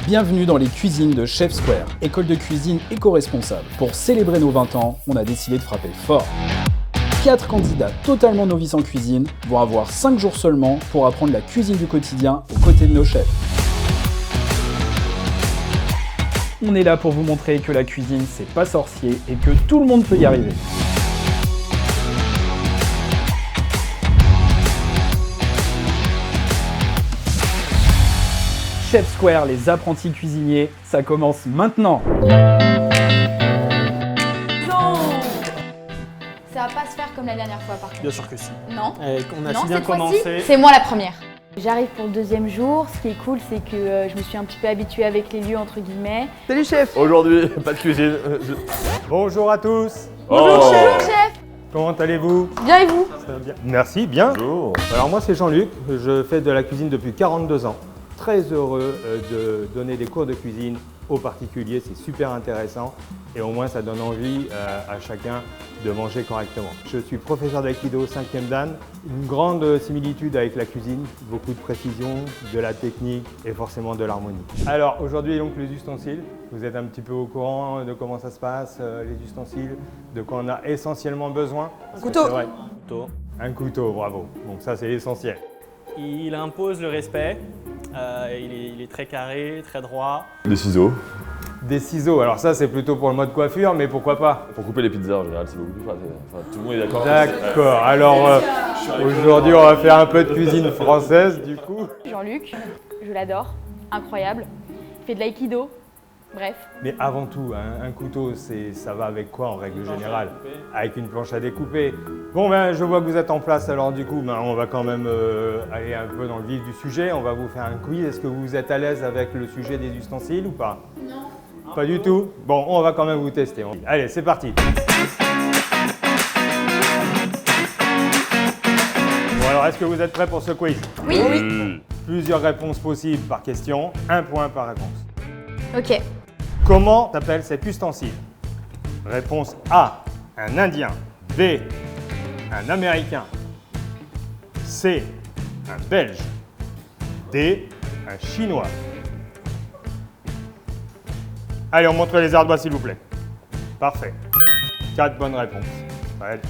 Bienvenue dans les cuisines de Chef Square, école de cuisine éco-responsable. Pour célébrer nos 20 ans, on a décidé de frapper fort. 4 candidats totalement novices en cuisine vont avoir 5 jours seulement pour apprendre la cuisine du quotidien aux côtés de nos chefs. On est là pour vous montrer que la cuisine, c'est pas sorcier et que tout le monde peut y arriver. Chef Square, les apprentis cuisiniers, ça commence maintenant. Non, ça va pas se faire comme la dernière fois par contre. Bien sûr que si. Non. On a Non, si bien cette fois-ci, commencé. c'est moi la première. J'arrive pour le deuxième jour. Ce qui est cool, c'est que je me suis un petit peu habituée avec les lieux, entre guillemets. Salut chef. Aujourd'hui, pas de cuisine. Bonjour à tous. Bonjour chef. Comment allez-vous? Bien et vous? Ça va bien. Merci, bien. Bonjour. Alors moi c'est Jean-Luc, je fais de la cuisine depuis 42 ans. Très heureux de donner des cours de cuisine aux particuliers, c'est super intéressant et au moins ça donne envie à chacun de manger correctement. Je suis professeur d'aïkido 5e dan, une grande similitude avec la cuisine, beaucoup de précision, de la technique et forcément de l'harmonie. Alors aujourd'hui donc les ustensiles, vous êtes un petit peu au courant de comment ça se passe, les ustensiles, de quoi on a essentiellement besoin. Un couteau. C'est vrai. Un Un couteau, bravo. Donc ça c'est l'essentiel. Il impose le respect. Il est très carré, très droit. Des ciseaux. Des ciseaux, alors ça c'est plutôt pour le mode coiffure, mais pourquoi pas? Pour couper les pizzas en général, c'est beaucoup plus facile. Enfin, tout le monde est d'accord. D'accord, alors aujourd'hui on va faire un peu de cuisine française du coup. Jean-Luc, je l'adore, incroyable. Il fait de l'aïkido, bref. Mais avant tout, hein, un couteau, ça va avec quoi en règle générale? Avec une planche à découper. Bon ben je vois que vous êtes en place, alors du coup on va quand même aller un peu dans le vif du sujet. On va vous faire un quiz. Est-ce que vous êtes à l'aise avec le sujet des ustensiles ou pas? Non. Pas du tout? Bon, on va quand même vous tester. Allez, c'est parti. Bon alors, est-ce que vous êtes prêts pour ce quiz? Oui. Plusieurs réponses possibles par question, un point par réponse. Ok. Comment s'appelle cet ustensile? Réponse A, un Indien. B, un Américain. C, un Belge. D, un Chinois. Allez, on montre les ardoises s'il vous plaît. Parfait. 4 bonnes réponses. Ouais.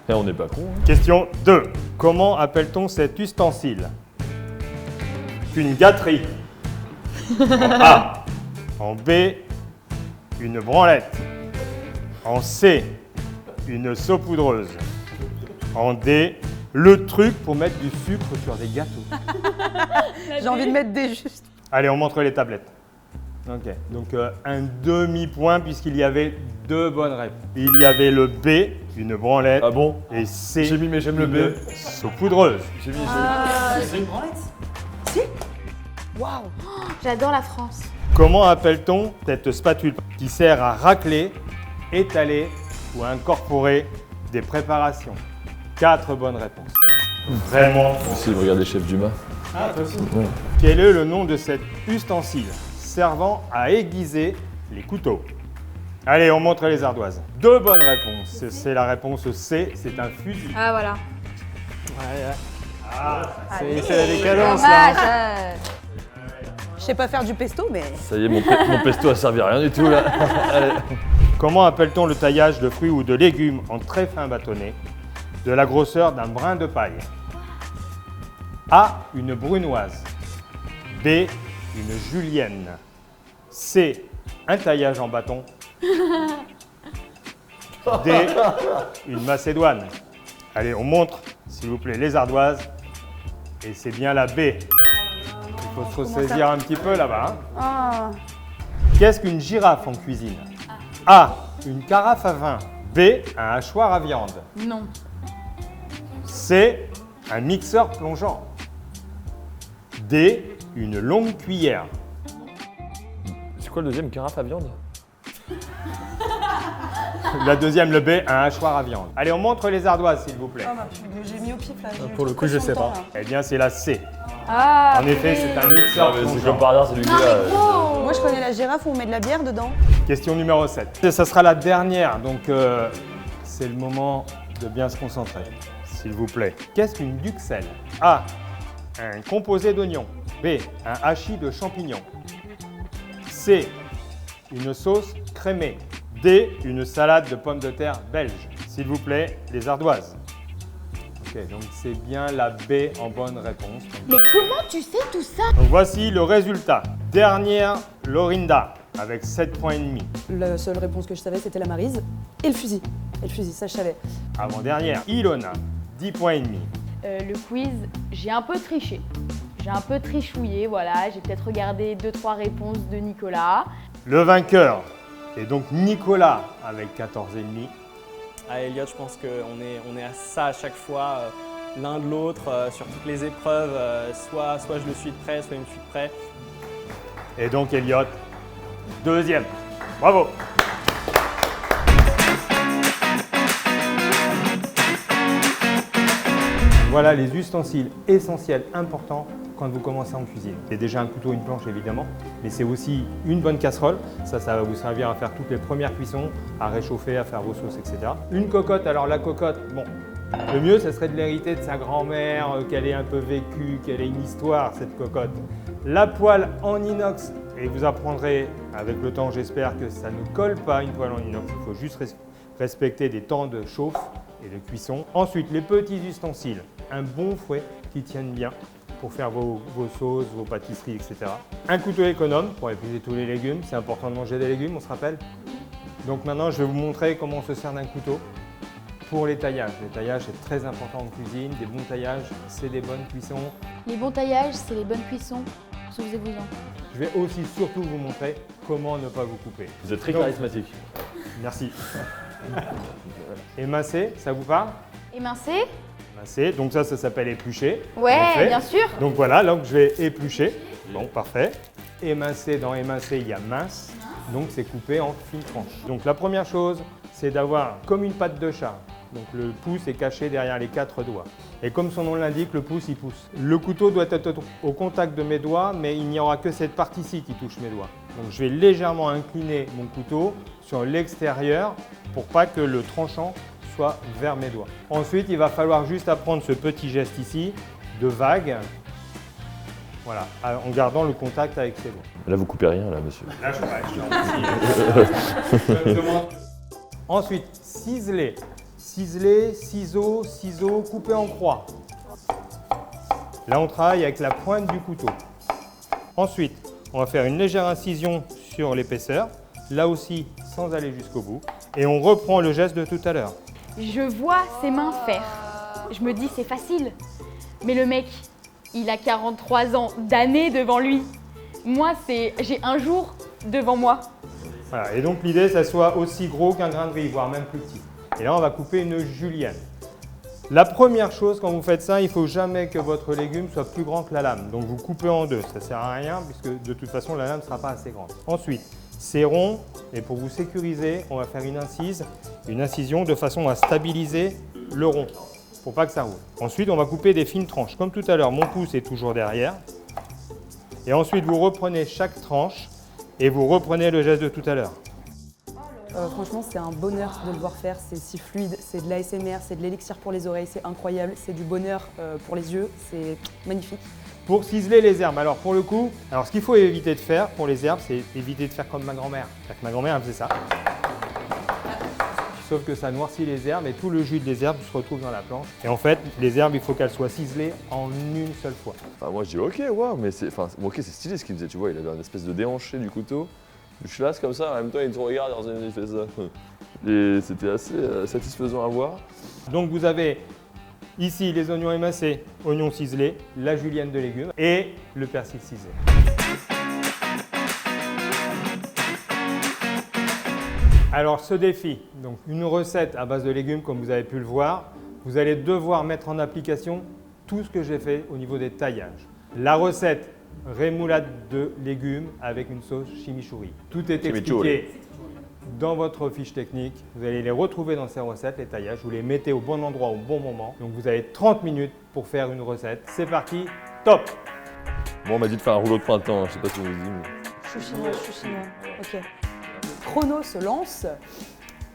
Et on n'est pas con. Question 2. Comment appelle-t-on cet ustensile? Une gâterie. En A. En B, une branlette. En C, une saupoudreuse. En D, le truc pour mettre du sucre sur des gâteaux. J'ai envie de mettre des justes. Allez, on montre les tablettes. Ok, donc un demi-point puisqu'il y avait 2 bonnes réponses. Il y avait le B, une branlette. Ah bon? Et C, J'ai mis, mais j'aime le B. une saupoudreuse. J'ai mis. C'est une branlette? Si? Waouh! J'adore la France. Comment appelle-t-on cette spatule qui sert à racler, étaler ou incorporer des préparations? 4 bonnes réponses. Vraiment. Si, regardez Chef Dumas. Ah, toi aussi. Ouais. Quel est le nom de cet ustensile servant à aiguiser les couteaux? Allez, on montre les ardoises. 2 bonnes réponses. C'est la réponse C, c'est un fusil. Ah voilà. C'est la décadence là. Dommage. Je sais pas faire du pesto, mais Ça y est, mon pesto a servi à rien du tout là. Allez. Comment appelle-t-on le taillage de fruits ou de légumes en très fin bâtonnet de la grosseur d'un brin de paille? A, une brunoise. B, une julienne. C, un taillage en bâton. D, une macédoine. Allez, on montre, s'il vous plaît, les ardoises. Et c'est bien la B. Il faut se ressaisir un petit peu là-bas. Hein. Qu'est-ce qu'une girafe en cuisine? A, une carafe à vin. B, un hachoir à viande. Non. C, un mixeur plongeant. D, une longue cuillère. C'est quoi le deuxième, carafe à viande? La deuxième, le B, un hachoir à viande. Allez, on montre les ardoises, s'il vous plaît. j'ai mis au pif là. Pour le coup, je sais pas. Eh bien, c'est la C. Ah. En effet, c'est un mixeur Ah, mais c'est plongeant. comme par hasard, c'est lui qui l'a. Moi, je connais la girafe où on met de la bière dedans. Question numéro 7. Ça sera la dernière, donc c'est le moment de bien se concentrer, s'il vous plaît. Qu'est-ce qu'une duxelle? A, un composé d'oignons. B, un hachis de champignons. C. Une sauce crémée. D. Une salade de pommes de terre belge. S'il vous plaît, les ardoises. Ok, donc c'est bien la B en bonne réponse. Mais comment tu sais tout ça? Donc voici le résultat. Dernière, Lorinda, avec 7 points et demi. La seule réponse que je savais, c'était la Maryse et le fusil. Et le fusil, ça je savais. Avant-dernière, Ilona, 10 points et demi. Le quiz, j'ai un peu triché. J'ai un peu trichouillé, voilà. J'ai peut-être regardé 2-3 réponses de Nicolas. Le vainqueur est donc Nicolas, avec 14 et demi. À Elliot, je pense qu'on est à ça à chaque fois, l'un de l'autre, sur toutes les épreuves. Soit je le suis de près, soit il me suit de près. Et donc Elliot, deuxième. Bravo! Voilà les ustensiles essentiels, importants quand vous commencez en cuisine. C'est déjà un couteau, une planche évidemment, mais c'est aussi une bonne casserole. Ça va vous servir à faire toutes les premières cuissons, à réchauffer, à faire vos sauces, etc. Une cocotte, alors la cocotte, bon, le mieux, ça serait de l'hériter de sa grand-mère, qu'elle ait un peu vécu, qu'elle ait une histoire, cette cocotte. La poêle en inox, et vous apprendrez avec le temps, j'espère, que ça ne colle pas une poêle en inox. Il faut juste respecter des temps de chauffe et de cuisson. Ensuite, les petits ustensiles. Un bon fouet qui tienne bien pour faire vos sauces, vos pâtisseries, etc. Un couteau économe pour épuiser tous les légumes. C'est important de manger des légumes, on se rappelle. Donc maintenant, je vais vous montrer comment on se sert d'un couteau pour les taillages. Les taillages, c'est très important en cuisine. Des bons taillages, c'est des bonnes cuissons. Les bons taillages, c'est les bonnes cuissons. Souvenez-vous-en. Je vais aussi surtout vous montrer comment ne pas vous couper. Vous êtes très Donc, charismatique. Merci. Émincer, ça vous parle? Émincer? Émincer, donc ça s'appelle éplucher. Ouais, En fait. bien sûr. Donc voilà, donc je vais éplucher. Bon, parfait. Émincer, dans émincer, il y a mince. Donc c'est coupé en fines tranches. Donc la première chose, c'est d'avoir comme une patte de chat. Donc le pouce est caché derrière les 4 doigts. Et comme son nom l'indique, le pouce, il pousse. Le couteau doit être au contact de mes doigts, mais il n'y aura que cette partie-ci qui touche mes doigts. Donc je vais légèrement incliner mon couteau sur l'extérieur pour pas que le tranchant soit vers mes doigts. Ensuite, il va falloir juste apprendre ce petit geste ici de vague. Voilà, en gardant le contact avec ses doigts. Là, vous coupez rien, là, monsieur. Là, Ensuite, ciseler. Ciseler, ciseaux, couper en croix. Là, on travaille avec la pointe du couteau. Ensuite, on va faire une légère incision sur l'épaisseur. Là aussi, sans aller jusqu'au bout. Et on reprend le geste de tout à l'heure. Je vois ses mains faire. Je me dis, c'est facile. Mais le mec, il a 43 ans d'années devant lui. Moi, j'ai un jour devant moi. Voilà, et donc l'idée, ça soit aussi gros qu'un grain de riz, voire même plus petit. Et là, on va couper une julienne. La première chose, quand vous faites ça, il ne faut jamais que votre légume soit plus grand que la lame. Donc vous coupez en deux, ça ne sert à rien puisque de toute façon, la lame ne sera pas assez grande. Ensuite, c'est rond et pour vous sécuriser, on va faire une incision de façon à stabiliser le rond pour pas que ça roule. Ensuite, on va couper des fines tranches. Comme tout à l'heure, mon pouce est toujours derrière. Et ensuite, vous reprenez chaque tranche et vous reprenez le geste de tout à l'heure. Franchement, c'est un bonheur de le voir faire. C'est si fluide, c'est de l'ASMR, c'est de l'élixir pour les oreilles, c'est incroyable. C'est du bonheur pour les yeux, c'est magnifique. Pour ciseler les herbes, alors pour le coup, ce qu'il faut éviter de faire pour les herbes, c'est éviter de faire comme ma grand-mère. Ma grand-mère, elle faisait ça. Sauf que ça noircit les herbes et tout le jus des herbes se retrouve dans la planche. Et en fait, les herbes, il faut qu'elles soient ciselées en une seule fois. Enfin, moi, je dis ok, waouh, mais c'est stylé ce qu'il faisait, tu vois. Il avait une espèce de déhanché du couteau. Du chlasse comme ça, en même temps, il te regarde et il fait ça. Et c'était assez satisfaisant à voir. Donc vous avez ici les oignons émincés, oignons ciselés, la julienne de légumes et le persil ciselé. Alors ce défi, donc une recette à base de légumes comme vous avez pu le voir, vous allez devoir mettre en application tout ce que j'ai fait au niveau des taillages. La recette rémoulade de légumes avec une sauce chimichurri. Tout est expliqué dans votre fiche technique. Vous allez les retrouver dans ces recettes, les taillages. Vous les mettez au bon endroit au bon moment. Donc vous avez 30 minutes pour faire une recette. C'est parti, top! Moi, on m'a dit de faire un rouleau de printemps, je sais pas si vous le dites. Je suis chinois. Ok. Chrono se lance.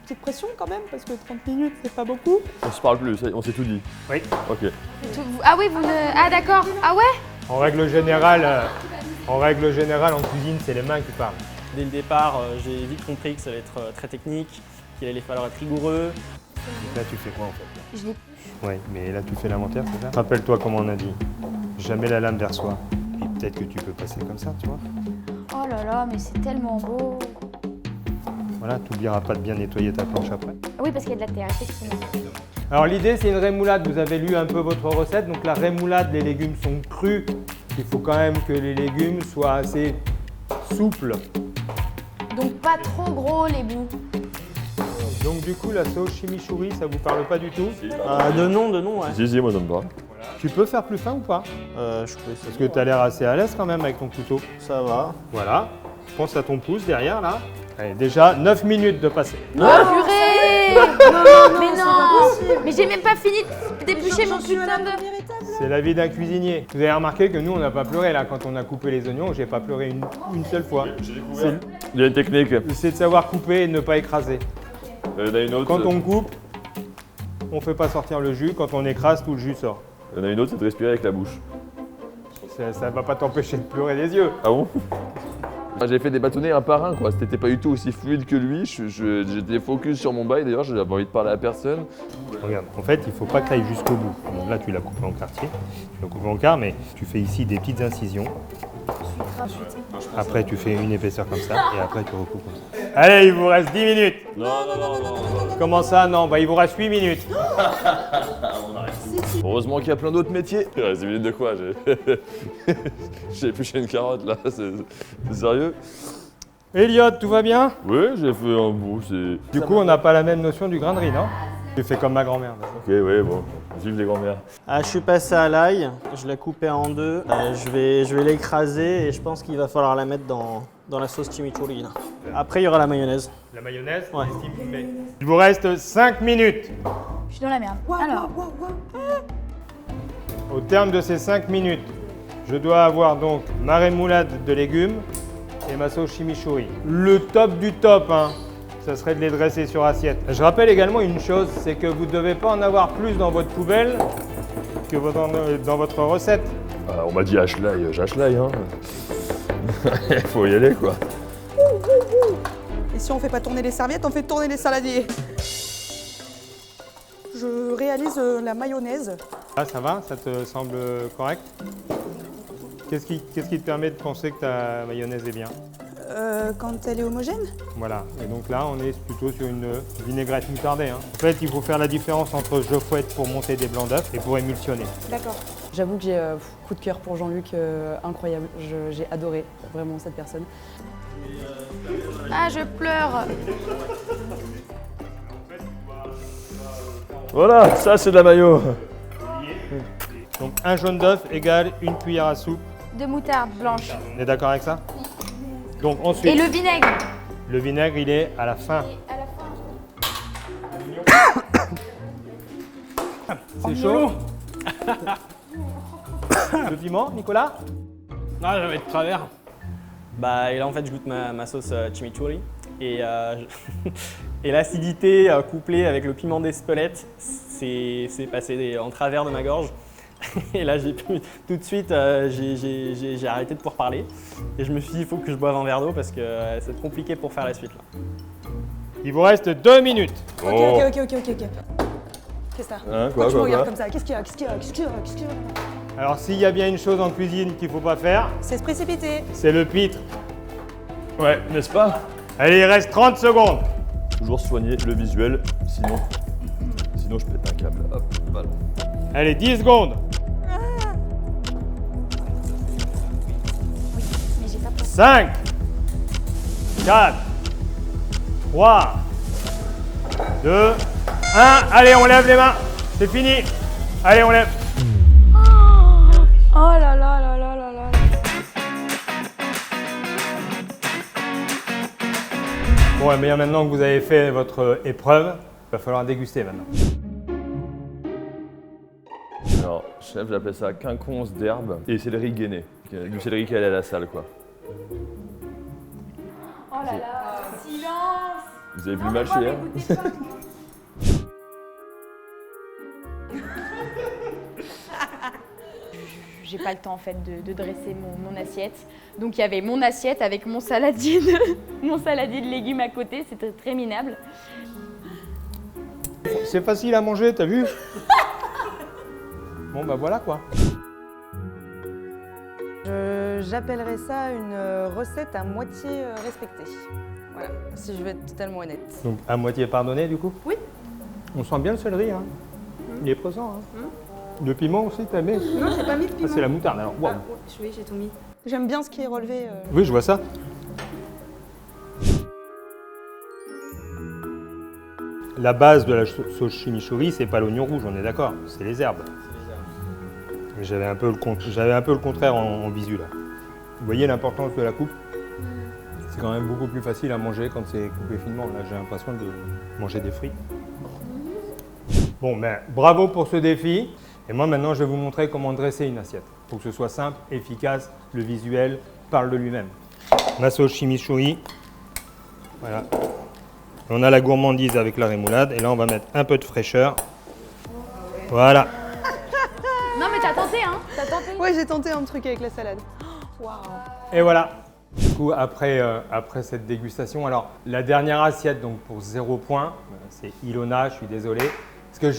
Petite pression quand même, parce que 30 minutes, c'est pas beaucoup. On se parle plus, on s'est tout dit. Oui. Ok. Ah oui, vous ne... Ah d'accord. Ah ouais? En règle générale, en cuisine, c'est les mains qui parlent. Dès le départ, j'ai vite compris que ça allait être très technique, qu'il allait falloir être rigoureux. Donc là, tu fais quoi en fait? Je l'ai. Oui, mais là, tu fais l'inventaire, c'est ça? Rappelle-toi comment on a dit. Jamais la lame vers soi. Et peut-être que tu peux passer comme ça, tu vois. Oh là là, mais c'est tellement beau. Voilà, tu n'oublieras pas de bien nettoyer ta planche après. Ah oui, parce qu'il y a de la terre, effectivement. Alors l'idée, c'est une rémoulade. Vous avez lu un peu votre recette. Donc la rémoulade, les légumes sont crus. Il faut quand même que les légumes soient assez souples. Donc pas trop gros les bouts. Donc du coup, la sauce chimichurri, ça vous parle pas du tout? De nom, ouais. Si, moi j'aime pas. Tu peux faire plus fin ou pas? Je peux essayer. Parce que tu as l'air assez à l'aise quand même avec ton couteau. Ça va. Voilà. Pense à ton pouce derrière là. Allez, déjà 9 minutes de passer. Oh purée! Mais non! Mais j'ai même pas fini de d'éplucher mon putain de... C'est la vie d'un cuisinier. Vous avez remarqué que nous, on n'a pas pleuré là quand on a coupé les oignons. J'ai pas pleuré une seule fois. Il y a une technique. C'est de savoir couper et de ne pas écraser. Il y en a une autre. Quand on coupe, on fait pas sortir le jus. Quand on écrase, tout le jus sort. Il y en a une autre, c'est de respirer avec la bouche. Ça va pas t'empêcher de pleurer les yeux. Ah bon? J'ai fait des bâtonnets un par un, quoi. C'était pas du tout aussi fluide que lui. J'étais focus sur mon bail, d'ailleurs, j'avais envie de parler à personne. Regarde, en fait, il faut pas que tu ailles jusqu'au bout. Donc là, tu l'as coupé en quartier. Tu l'as coupé en quart, mais tu fais ici des petites incisions. Après, tu fais une épaisseur comme ça, et après, tu recoupes comme ça. Allez, il vous reste 10 minutes. Non. Comment ça? Non, bah il vous reste 8 minutes. Heureusement qu'il y a plein d'autres métiers. Il reste 10 minutes de quoi? J'ai épluché une carotte, là. C'est sérieux? Elliot, tout va bien? Oui, j'ai fait un bout, Du coup, on n'a pas la même notion du grain de riz, non? Tu fais comme ma grand-mère. Ok, oui, bon. Vive les grands-mères. Je suis passé à l'ail, je l'ai coupé en deux. Je vais l'écraser et je pense qu'il va falloir la mettre dans la sauce chimichurri. Là. Après, il y aura la mayonnaise. La mayonnaise? Ouais. Il vous reste 5 minutes. Je suis dans la merde. Alors, Au terme de ces 5 minutes, je dois avoir donc ma rémoulade de légumes et ma sauce chimichurri. Le top du top, hein, ça serait de les dresser sur assiette. Je rappelle également une chose, c'est que vous ne devez pas en avoir plus dans votre poubelle que dans votre recette. On m'a dit hache-l'ail, j'hache-l'ail, hein. Faut y aller, quoi. Et si on fait pas tourner les serviettes, on fait tourner les saladiers. Je réalise la mayonnaise. Ah, ça va? Ça te semble correct? Qu'est-ce qui te permet de penser que ta mayonnaise est bien? Quand elle est homogène. Voilà, et donc là on est plutôt sur une vinaigrette moutardée. Hein. En fait, il faut faire la différence entre je fouette pour monter des blancs d'œufs et pour émulsionner. D'accord. J'avoue que j'ai coup de cœur pour Jean-Luc, incroyable. J'ai adoré vraiment cette personne. ah je pleure. Voilà, ça c'est de la mayo. Donc un jaune d'œuf égale une cuillère à soupe. De moutarde blanche. On est d'accord avec ça? Donc ensuite, Et le vinaigre. le vinaigre il est à la fin. C'est chaud. Le piment, Nicolas? Ah, j'avais de travers. Et là, en fait, je goûte ma sauce chimichurri. Et, et l'acidité couplée avec le piment d'Espelette, c'est passé en travers de ma gorge. Et là, j'ai pu tout de suite, j'ai arrêté de pouvoir parler. Et je me suis dit, il faut que je boive un verre d'eau parce que c'est compliqué pour faire la suite. Là. Il vous reste 2 minutes. Ok. Qu'est-ce que c'est? Hein, Pourquoi tu me regardes quoi? comme ça? Qu'est-ce qu'il y a? Alors s'il y a bien une chose en cuisine qu'il ne faut pas faire, C'est se précipiter. c'est le pitre. Ouais, n'est-ce pas? Allez, il reste 30 secondes. Toujours soigner le visuel, sinon je pète un câble. Hop, voilà. Allez, 10 secondes. Mais j'ai pas peur. 5, 4, 3, 2, 1. Allez, on lève les mains. C'est fini. Allez, on lève. Oh là là là là là là. Bon, mais maintenant que vous avez fait votre épreuve, il va falloir déguster maintenant. Alors, chef, j'appelais ça quinconce d'herbe et céleri gainé. Du céleri qui allait à la salle, quoi. Oh là là. Silence. Vous avez vu le match hier? j'ai pas le temps en fait de dresser mon assiette. Donc il y avait mon assiette avec mon saladier de légumes à côté, c'était très minable. C'est facile à manger, t'as vu? Bon bah voilà quoi. J'appellerais ça une recette à moitié respectée. Voilà, si je veux être totalement honnête. Donc à moitié pardonné du coup? Oui. On sent bien le céleri, hein. Il est présent. Hein. Le piment aussi, t'as mis? Non, j'ai pas mis de piment. Ah, c'est la moutarde alors. Wow. Oui, j'ai tout mis. J'aime bien ce qui est relevé. Oui, je vois ça. La base de la sauce chimichurri, c'est pas l'oignon rouge, on est d'accord, c'est les herbes. J'avais un peu le contraire en visu là. Vous voyez l'importance de la coupe? C'est quand même beaucoup plus facile à manger quand c'est coupé finement. Là, j'ai l'impression de manger des fruits. Bon, ben, bravo pour ce défi. Et moi, maintenant, je vais vous montrer comment dresser une assiette. Pour que ce soit simple, efficace, le visuel parle de lui-même. Ma sauce chimichurri. Voilà. On a la gourmandise avec la rémoulade. Et là, on va mettre un peu de fraîcheur. Voilà. Non mais t'as tenté hein, t'as tenté. Ouais, j'ai tenté un truc avec la salade. Waouh. Et voilà. Du coup, après cette dégustation, alors la dernière assiette, donc pour 0 point, c'est Ilona, je suis désolé. Parce que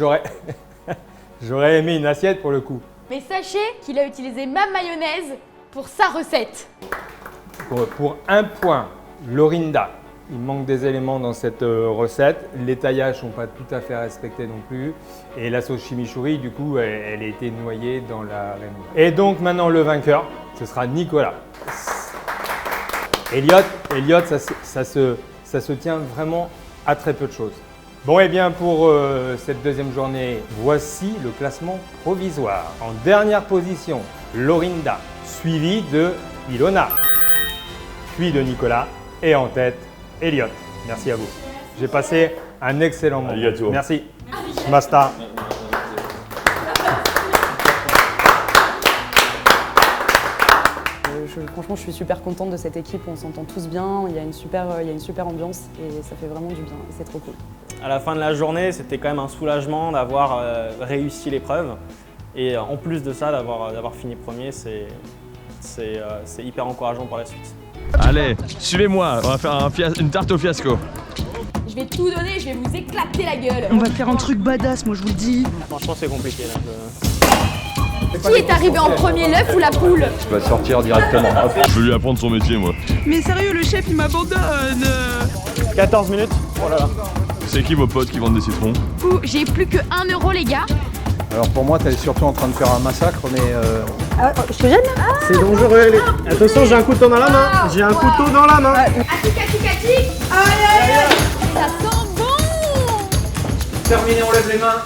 j'aurais aimé une assiette pour le coup. Mais sachez qu'il a utilisé ma mayonnaise pour sa recette. Pour 1 point, Lorinda. Il manque des éléments dans cette recette. Les taillages ne sont pas tout à fait respectés non plus. Et la sauce chimichurri, du coup, elle a été noyée dans la rémoulade. Et donc maintenant, le vainqueur, ce sera Nicolas. Elliot, ça se tient vraiment à très peu de choses. Bon, et bien pour cette deuxième journée, voici le classement provisoire. En dernière position, Lorinda, suivi de Ilona, puis de Nicolas, et en tête, Elliot. Merci à vous. J'ai passé un excellent moment. Arigato. Merci. Basta. Franchement, je suis super contente de cette équipe, on s'entend tous bien, il y a une super ambiance et ça fait vraiment du bien et c'est trop cool. À la fin de la journée, c'était quand même un soulagement d'avoir réussi l'épreuve. Et en plus de ça, d'avoir fini premier, c'est hyper encourageant pour la suite. Allez, suivez-moi, on va faire une tarte au fiasco. Je vais tout donner, je vais vous éclater la gueule. On va faire un truc badass, moi je vous le dis. Franchement, c'est compliqué là. Qui est arrivé en premier, l'œuf ou la poule? Tu vas sortir directement. Hop. Je veux lui apprendre son métier, moi. Mais sérieux, le chef il m'abandonne. 14 minutes. Oh là là. C'est qui vos potes qui vendent des citrons? J'ai plus que 1 euro les gars. Alors pour moi, t'es surtout en train de faire un massacre, mais Je te gêne là? C'est dangereux. Attention, j'ai un couteau dans la main. J'ai un couteau dans la main. Aïe. Ça sent bon. Terminé, on lève les mains.